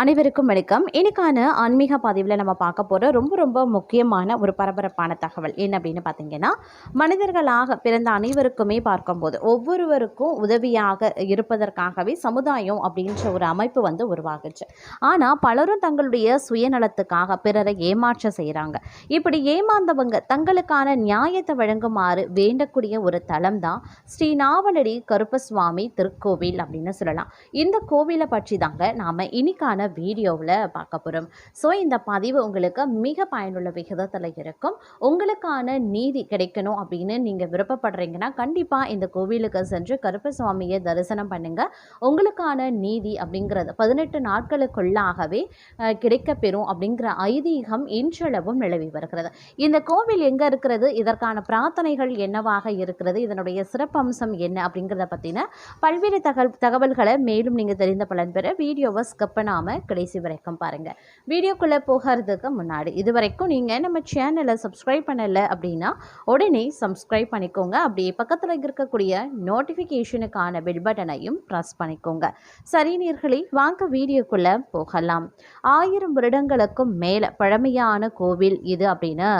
அனைவருக்கும் வணக்கம். இன்னைக்கான ஆன்மீக பதிவில் நம்ம பார்க்க போகிற ரொம்ப முக்கியமான ஒரு பரபரப்பான தகவல் என்ன அப்படின்னு பார்த்தீங்கன்னா, மனிதர்களாக பிறந்த அனைவருக்குமே பார்க்கும்போது ஒவ்வொருவருக்கும் உதவியாக இருப்பதற்காகவே சமுதாயம் அப்படின்ற ஒரு அமைப்பு உருவாகுச்சு. ஆனால் பலரும் தங்களுடைய சுயநலத்துக்காக பிறரை ஏமாற்ற செய்கிறாங்க. இப்படி ஏமாந்தவங்க தங்களுக்கான நியாயத்தை வழங்குமாறு வேண்டக்கூடிய ஒரு தலம் தான் ஸ்ரீ நாவலடி கருப்பசுவாமி திருக்கோவில் அப்படின்னு சொல்லலாம். இந்த கோவிலை பற்றி தாங்க நாம் இன்னைக்கான வீடியோவில் பார்க்க போகிறோம். ஸோ இந்த பதிவு உங்களுக்கு மிக பயனுள்ள விகிதத்தில் இருக்கும். உங்களுக்கான நீதி கிடைக்கணும் அப்படின்னு நீங்கள் விருப்பப்படுறீங்கன்னா கண்டிப்பாக இந்த கோவிலுக்கு சென்று கருப்பசுவாமியை தரிசனம் பண்ணுங்கள். உங்களுக்கான நீதி அப்படிங்கிறது 18 நாட்களுக்குள்ளாகவே கிடைக்கப்பெறும் அப்படிங்கிற ஐதீகம் இன்றளவும் நிலவி வருகிறது. இந்த கோவில் எங்கே இருக்கிறது, இதற்கான பிரார்த்தனைகள் என்னவாக இருக்கிறது, இதனுடைய சிறப்பம்சம் என்ன அப்படிங்கிறத பற்றின பல்வேறு தகவல்களை மேலும் நீங்கள் தெரிந்த பலன் பெற வீடியோவை ஸ்கிப் பண்ணாமல் கடைசி வரைக்கும் பாருங்கள். வீடியோக்குள்ளே போகிறதுக்கு முன்னாடி இதுவரைக்கும் நீங்கள் நம்ம சேனலை சப்ஸ்கிரைப் பண்ணலை அப்படின்னா உடனே சப்ஸ்கிரைப் பண்ணிக்கோங்க. அப்படியே பக்கத்தில் இருக்கக்கூடிய நோட்டிஃபிகேஷனுக்கான பெல் பட்டனையும் ப்ரெஸ் பண்ணிக்கோங்க. சரி நேயர்களே, வாங்க வீடியோக்குள்ளே போகலாம். 1000 வருடங்களுக்கும் மேலே பழமையான கோவில் இது அப்படின்னு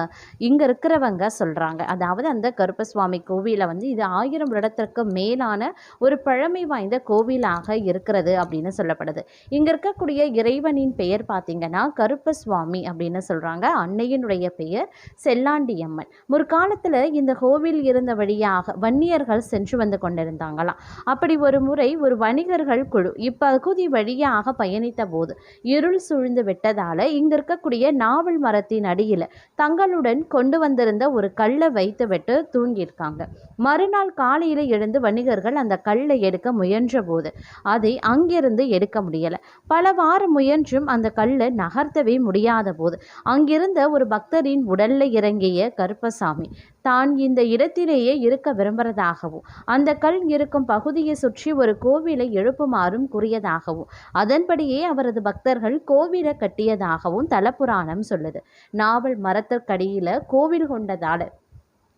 இங்கே இருக்கிறவங்க சொல்கிறாங்க. அதாவது அந்த கருப்பசுவாமி கோவிலை இது 1000 வருடத்திற்கு மேலான ஒரு பழமை வாய்ந்த கோவிலாக இருக்கிறது அப்படின்னு சொல்லப்படுது. இங்கே இருக்கக்கூடிய இறைவனின் பெயர் பார்த்தீங்கன்னா கருப்பசுவாமி அப்படின்னு சொல்கிறாங்க. அன்னையினுடைய பெயர் செல்லாண்டியம்மன். முற்காலத்தில் இந்த கோவில் இருந்த வழியாக வன்னியர்கள் சென்று வந்து கொண்டிருந்தாங்களாம். அப்படி ஒரு முறை ஒரு வணிகர்கள் குழு இப்பகுதி வழியாக பயணித்த போது இருள் சூழ்ந்து விட்டதால் இங்கே இருக்கக்கூடிய நாவல் மரத்தின் அடியில் தங்களுடன் கொண்டு வந்திருந்த ஒரு கல்லை வைத்து விட்டு தூங்கியிருக்காங்க. மறுநாள் காலையில் எழுந்து வணிகர்கள் அந்த கல்லை எடுக்க முயன்ற போது அதை அங்கிருந்து எடுக்க முடியலை. பல வாரம் முயன்றும் அந்த கல்லை நகர்த்தவே முடியாத போது அங்கிருந்த ஒரு பக்தரின் உடல்ல இறங்கிய கருப்பசாமி தான் இந்த இடத்திலேயே இருக்க விரும்புகிறதாகவும் அந்த கல் இருக்கும் பகுதியை சுற்றி ஒரு கோவிலை எழுப்புமாறும் கூறியதாகவும் அதன்படியே அவரது பக்தர்கள் கோவிலை கட்டியதாகவும் தலப்புராணம் சொல்லுது. நாவல் மரத்திற்கடியில் கோவில் கொண்டதால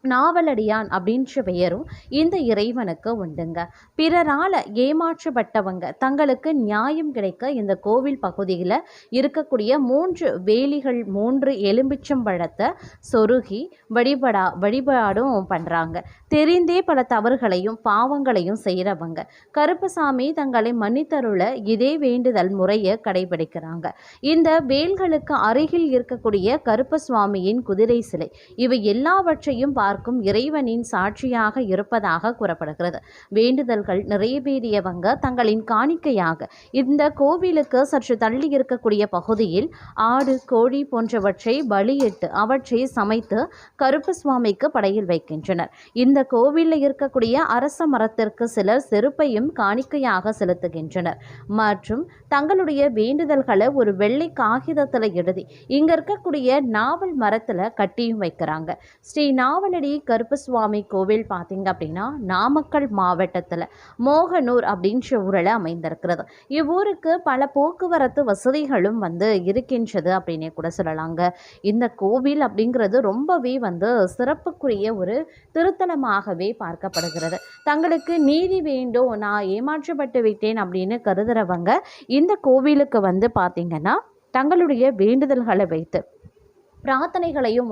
நாவலடியான் அப்படின்ற பெயரும் இந்த இறைவனுக்கு உண்டுங்க. பிறரால் ஏமாற்றப்பட்டவங்க தங்களுக்கு நியாயம் கிடைக்க இந்த கோவில் பகுதியில் இருக்கக்கூடிய 3 வேலிகள் 3 எலும்பிச்சம்பழத்தை சொருகி வழிபாடும் பண்ணுறாங்க. தெரிந்தே பல தவறுகளையும் பாவங்களையும் செய்கிறவங்க கருப்பசாமி தங்களை மன்னித்தருள இதே வேண்டுதல் முறையை கடைபிடிக்கிறாங்க. இந்த வேல்களுக்கு அருகில் இருக்கக்கூடிய கருப்பசுவாமியின் குதிரை சிலை இவை எல்லாவற்றையும் பார்க்கும் இறைவனின் சாட்சியாக இருப்பதாக கூறப்படுகிறது. வேண்டுதல்கள் நிறைவேறியவங்க தங்களின் காணிக்கையாக இந்த கோவிலுக்கு சற்று தள்ளி இருக்கக்கூடிய பகுதியில் ஆடு கோழி போன்றவற்றை பலியிட்டு அவற்றை சமைத்து கருப்பசுவாமிக்கு படையில் வைக்கின்றனர். இந்த கோவிலில் இருக்கக்கூடிய அரச மரத்திற்கு சிலர் செருப்பையும் காணிக்கையாக செலுத்துகின்றனர் மற்றும் தங்களுடைய வேண்டுதல்களை ஒரு வெள்ளை காகிதத்தில் எழுதி இங்க இருக்கக்கூடிய நாவல் மரத்துல கட்டியும் வைக்கிறாங்க. ஸ்ரீ நாவலடி கருப்பசுவாமி கோவில் பார்த்தீங்க அப்படின்னா நாமக்கல் மாவட்டத்தில் மோகனூர் அப்படின்ற ஊரில் அமைந்திருக்கிறது. இவ்வூருக்கு பல போக்குவரத்து வசதிகளும் இருக்கின்றது அப்படின்னே கூட சொல்லலாங்க. இந்த கோவில் அப்படிங்கிறது ரொம்பவே சிறப்புக்குரிய ஒரு திருத்தலமாகவே பார்க்கப்படுகிறது. தங்களுக்கு நீதி வேண்டும், நான் ஏமாற்றப்பட்டு விட்டேன் அப்படின்னு கருதுறவங்க இந்த கோவிலுக்கு பார்த்தீங்கன்னா தங்களுடைய வேண்டுதல்களை வைத்து பிரார்த்தனைகளையும்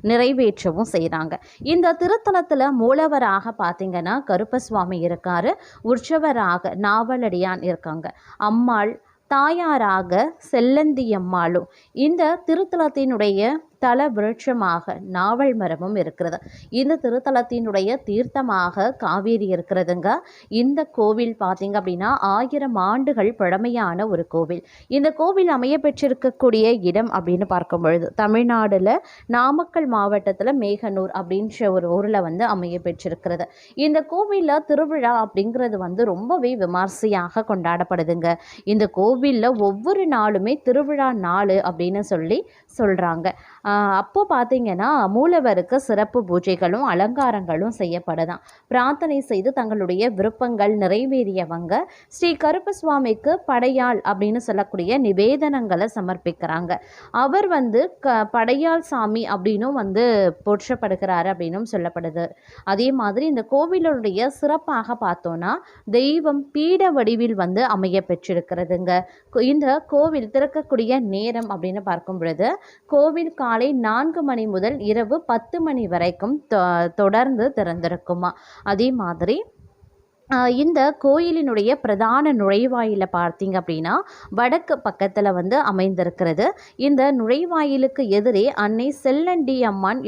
நிறைவேற்றவும் செய்கிறாங்க. இந்த திருத்தலத்தில் மூலவராக பார்த்தீங்கன்னா கருப்பசுவாமி இருக்காரு, உற்சவராக நாவலடியான் இருக்காங்க, அம்மாள் தாயாராக செல்லந்தியம்மாளும் இந்த திருத்தலத்தினுடைய தல விருட்சமாக நாவல் மரமும் இருக்கிறது. இந்த திருத்தலத்தினுடைய தீர்த்தமாக காவேரி இருக்கிறதுங்க. இந்த கோவில் பார்த்தீங்க அப்படின்னா 1000 ஆண்டுகள் பழமையான ஒரு கோவில். இந்த கோவில் அமைய பெற்றிருக்கக்கூடிய இடம் அப்படின்னு பார்க்கும் பொழுது தமிழ்நாடுல நாமக்கல் மாவட்டத்தில் மேகனூர் அப்படின்ற ஒரு ஊரில் அமைய பெற்றிருக்கிறது. இந்த கோவிலில் திருவிழா அப்படிங்கிறது ரொம்பவே விமர்சையாக கொண்டாடப்படுதுங்க. இந்த கோவிலில் ஒவ்வொரு நாளுமே திருவிழா நாள் அப்படின்னு சொல்கிறாங்க. அப்போ பார்த்தீங்கன்னா மூலவருக்கு சிறப்பு பூஜைகளும் அலங்காரங்களும் செய்யப்படுதான். பிரார்த்தனை செய்து தங்களுடைய விருப்பங்கள் நிறைவேறியவங்க ஸ்ரீ கருப்பசுவாமிக்கு படையாள் அப்படின்னு சொல்லக்கூடிய நிவேதனங்களை சமர்ப்பிக்கிறாங்க. அவர் படையாள் சாமி அப்படின்னும் போற்றப்படுகிறாரு அப்படின்னும் சொல்லப்படுது. அதே மாதிரி இந்த கோவிலுடைய சிறப்பாக பார்த்தோன்னா தெய்வம் பீட வடிவில் அமைய பெற்றிருக்கிறதுங்க. இந்த கோவில் திறக்கக்கூடிய நேரம் அப்படின்னு பார்க்கும் பொழுது கோவில் காலை 4 மணி முதல் இரவு 10 மணி வரைக்கும் தொடர்ந்து திறந்திருக்குமா. அதே மாதிரி இந்த கோயிலினுடைய பிரதான நுழைவாயில பார்த்தீங்க அப்படின்னா வடக்கு பக்கத்தில் அமைந்திருக்கிறது. இந்த நுழைவாயிலுக்கு எதிரே அன்னை செல்லண்டி அம்மான்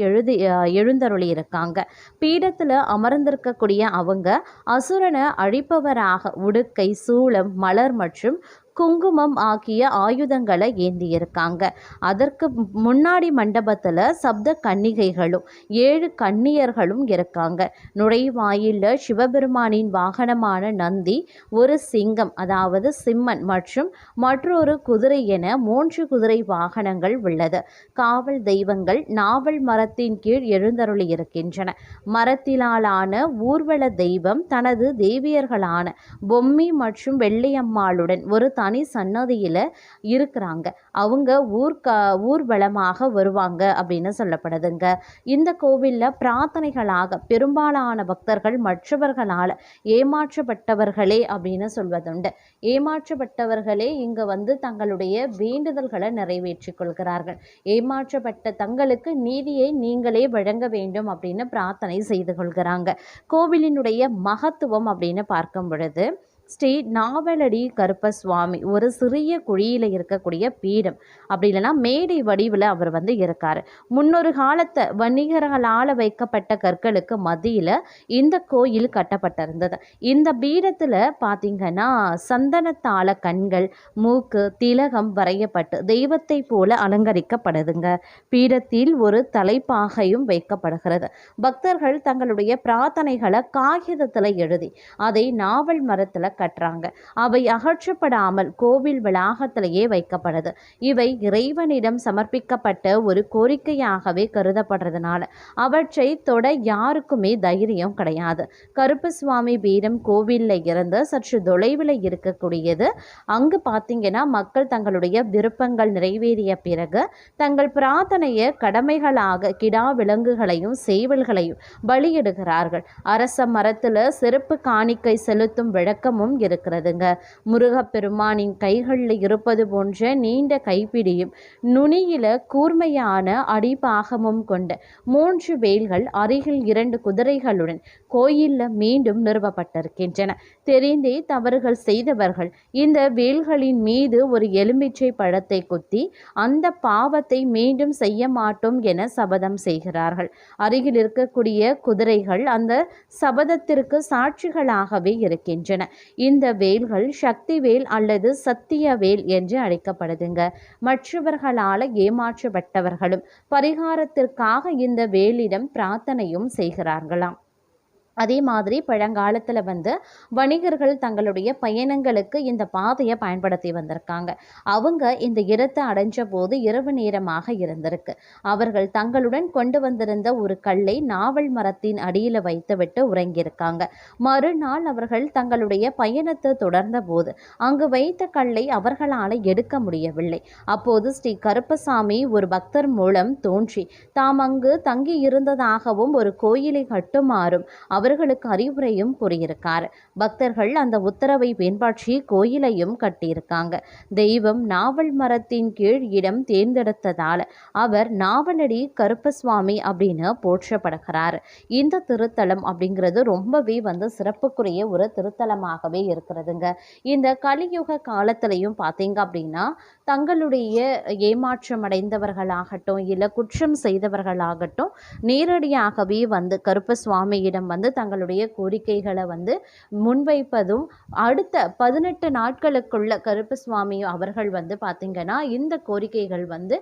எழுந்தருளி இருக்காங்க. பீடத்தில் அமர்ந்திருக்கக்கூடிய அவங்க அசுரனை அழிப்பவராக உடுக்கை, சூளம், மலர் மற்றும் குங்குமம் ஆகிய ஆயுதங்களை ஏந்தியிருக்காங்க. அதற்கு முன்னாடி மண்டபத்தில் சப்த கன்னிகைகளும் 7 கன்னியர்களும் இருக்காங்க. நுழைவாயிலில் சிவபெருமானின் வாகனமான நந்தி, ஒரு சிங்கம் அதாவது சிம்மன் மற்றும் மற்றொரு குதிரை என 3 குதிரை வாகனங்கள் உள்ளது. காவல் தெய்வங்கள் நாவல் மரத்தின் கீழ் எழுந்தருளி இருக்கின்றன. மரத்திலான ஊர்வல தெய்வம் தனது தேவியர்களான பொம்மி மற்றும் வெள்ளையம்மாளுடன் ஒரு தனி சன்னதியில் இருக்கிறாங்க. அவங்க ஊர்வலமாக வருவாங்க அப்படின்னு சொல்லப்படுதுங்க. இந்த கோவிலில் பிரார்த்தனைகளாக பெரும்பாலான பக்தர்கள் மற்றவர்களால் ஏமாற்றப்பட்டவர்களே அப்படின்னு சொல்வதுண்டு. ஏமாற்றப்பட்டவர்களே இங்கு தங்களுடைய வேண்டுதல்களை நிறைவேற்றிக் கொள்கிறார்கள். ஏமாற்றப்பட்ட தங்களுக்கு நீதியை நீங்களே வழங்க வேண்டும் அப்படின்னு பிரார்த்தனை செய்து கொள்கிறாங்க. கோவிலினுடைய மகத்துவம் அப்படின்னு பார்க்கும் பொழுது ஸ்ரீ நாவலடி கருப்பசுவாமி ஒரு சிறிய குழியில் இருக்கக்கூடிய பீடம், அப்படி இல்லைன்னா மேடை வடிவில் அவர் இருக்கார். முன்னொரு காலத்தை வணிகர்களால் வைக்கப்பட்ட கற்களுக்கு மத்தியில் இந்த கோயில் கட்டப்பட்டிருந்தது. இந்த பீடத்தில் பார்த்தீங்கன்னா சந்தனத்தால கண்கள், மூக்கு, திலகம் வரையப்பட்டு தெய்வத்தை போல அலங்கரிக்கப்படுதுங்க. பீடத்தில் ஒரு தலைப்பாகையும் வைக்கப்படுகிறது. பக்தர்கள் தங்களுடைய பிரார்த்தனைகளை காகிதத்தில் எழுதி அதை நாவல் மரத்தில் கட்டுறாங்க. அவை அகற்றப்படாமல் கோவில் வளாகத்திலேயே வைக்கப்படுது. இவை இறைவனிடம் சமர்ப்பிக்கப்பட்ட ஒரு கோரிக்கையாகவே கருதப்படுறதுனால அவற்றை தொட யாருக்குமே தைரியம் கிடையாது. கருப்பசுவாமி பீடம் கோவிலில் இருந்து சற்று தொலைவில் இருக்கக்கூடியது. அங்கு பார்த்தீங்கன்னா மக்கள் தங்களுடைய விருப்பங்கள் நிறைவேறிய பிறகு தங்கள் பிரார்த்தனையை கடமைகளாக கிடா விலங்குகளையும் சேவல்களையும் பலியிடுகிறார்கள். அரச மரத்தில் சிறப்பு காணிக்கை செலுத்தும் விளக்கமும் இருக்கிறதுங்க. முருகப்பெருமானின் கைகளில் இருப்பது போன்ற நீண்ட கைப்பிடியும் நுனியில கூர்மையான அடிபாகமும் கொண்ட 3 வேல்கள் அருகில் 2 குதிரைகளுடன் கோயிலில் மீண்டும் நிறுவப்பட்டிருக்கின்றன. தெரிந்தே தவறுகள் செய்தவர்கள் இந்த வேல்களின் மீது ஒரு எலுமிச்சை பழத்தை குத்தி அந்த பாவத்தை மீண்டும் செய்ய மாட்டோம் என சபதம் செய்கிறார்கள். அருகில் இருக்கக்கூடிய குதிரைகள் அந்த சபதத்திற்கு சாட்சிகளாகவே இருக்கின்றன. இந்த வேல்கள் சக்தி வேல் அல்லது சத்திய வேல் என்று அழைக்கப்படுதுங்க. மற்றவர்களால் ஏமாற்றப்பட்டவர்களும் பரிகாரத்திற்காக இந்த வேலிடம் பிரார்த்தனையும் செய்கிறார்களாம். அதே மாதிரி பழங்காலத்தில் வணிகர்கள் தங்களுடைய பயணங்களுக்கு இந்த பாதையை பயன்படுத்தி வந்திருக்காங்க. அவங்க இந்த இடத்தை அடைஞ்ச போது இரவு நேரமாக இருந்திருக்கு. அவர்கள் தங்களுடன் கொண்டு வந்திருந்த ஒரு கல்லை நாவல் மரத்தின் அடியில் வைத்துவிட்டு உறங்கியிருக்காங்க. மறுநாள் அவர்கள் தங்களுடைய பயணத்தை தொடர்ந்த போது அங்கு வைத்த கல்லை அவர்களால் எடுக்க முடியவில்லை. அப்போது ஸ்ரீ கருப்பசாமி ஒரு பக்தர் மூலம் தோன்றி தாம் அங்கு தங்கி இருந்ததாகவும் ஒரு கோயிலை கட்டுமாறும் அவர்களுக்கு அறிவுரையும் கூறியிருக்கார். பக்தர்கள் அந்த உத்தரவை பின்பற்றி கோயிலையும் கட்டியிருக்காங்க. தெய்வம் நாவல் மரத்தின் கீழ் இடம் தேர்ந்தெடுத்ததால் அவர் நாவலடி கருப்பசுவாமி அப்படின்னு போற்றப்படுகிறார். இந்த திருத்தலம் அப்படிங்கிறது ரொம்பவே சிறப்புக்குரிய ஒரு திருத்தலமாகவே இருக்கிறதுங்க. இந்த கலியுக காலத்திலையும் பார்த்தீங்க அப்படின்னா தங்களுடைய ஏமாற்றம் அடைந்தவர்களாகட்டும் இல்லை குற்றம் செய்தவர்களாகட்டும் நேரடியாகவே கருப்பசுவாமியிடம் தங்களுடைய கோரிக்கைகளை வந்து முன்வைப்பதும், அடுத்த 18 நாட்களுக்குள்ள கருப்பசுவாமி அவர்கள் வந்து பார்த்திங்கன்னா இந்த கோரிக்கைகள் வந்து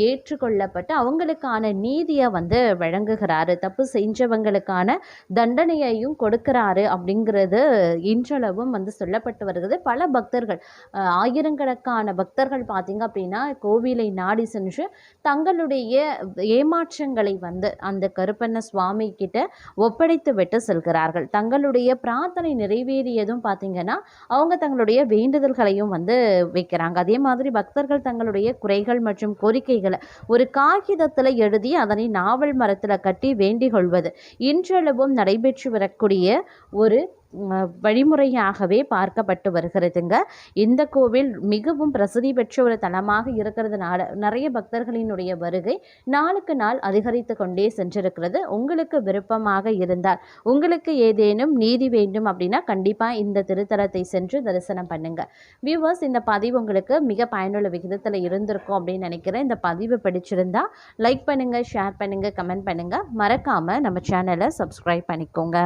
ஏற்றுக்கொள்ளப்பட்டு அவங்களுக்கான நீதியை வந்து வழங்குகிறாரு, தப்பு செஞ்சவங்களுக்கான தண்டனையையும் கொடுக்கிறாரு அப்படிங்கிறது இன்றளவும் வந்து சொல்லப்பட்டு வருகிறது. பல பக்தர்கள் ஆயிரக்கணக்கான பக்தர்கள் பார்த்திங்க அப்படின்னா கோவிலை நாடி சென்று தங்களுடைய ஏமாற்றங்களை வந்து அந்த கருப்பண்ண சுவாமி கிட்ட ஒப்படைத்து விட்டு செல்கிறார்கள். தங்களுடைய பிரார்த்தனை நிறைவேறியதும் பார்த்திங்கன்னா அவங்க தங்களுடைய வேண்டுதல்களையும் வந்து வைக்கிறாங்க. அதே மாதிரி பக்தர்கள் தங்களுடைய குறைகள் மற்றும் கோரிக்கைகளை ஒரு காகிதத்தில் எழுதி அதனை நாவல் மரத்தில் கட்டி வேண்டிக் கொள்வது இன்றளவும் நடைபெற்று வரக்கூடிய ஒரு வழிமுறையாகவே பார்க்கப்பட்டு வருகிறதுங்க. இந்த கோவில் மிகவும் பிரசித்தி பெற்ற ஒரு தலமாக இருக்கிறதுனால நிறைய பக்தர்களினுடைய வருகை நாளுக்கு நாள் அதிகரித்து கொண்டே சென்றிருக்கிறது. உங்களுக்கு விருப்பமாக இருந்தால், உங்களுக்கு ஏதேனும் நீதி வேண்டும் அப்படின்னா கண்டிப்பாக இந்த திருத்தலத்தை சென்று தரிசனம் பண்ணுங்க. வியூவர்ஸ், இந்த பதிவு உங்களுக்கு மிக பயனுள்ள விகிதத்தில் இருந்திருக்கும் அப்படின்னு நினைக்கிறேன். இந்த பதிவு பிடிச்சிருந்தா லைக் பண்ணுங்க, ஷேர் பண்ணுங்க, கமெண்ட் பண்ணுங்க. மறக்காம நம்ம சேனலை சப்ஸ்கிரைப் பண்ணிக்கோங்க.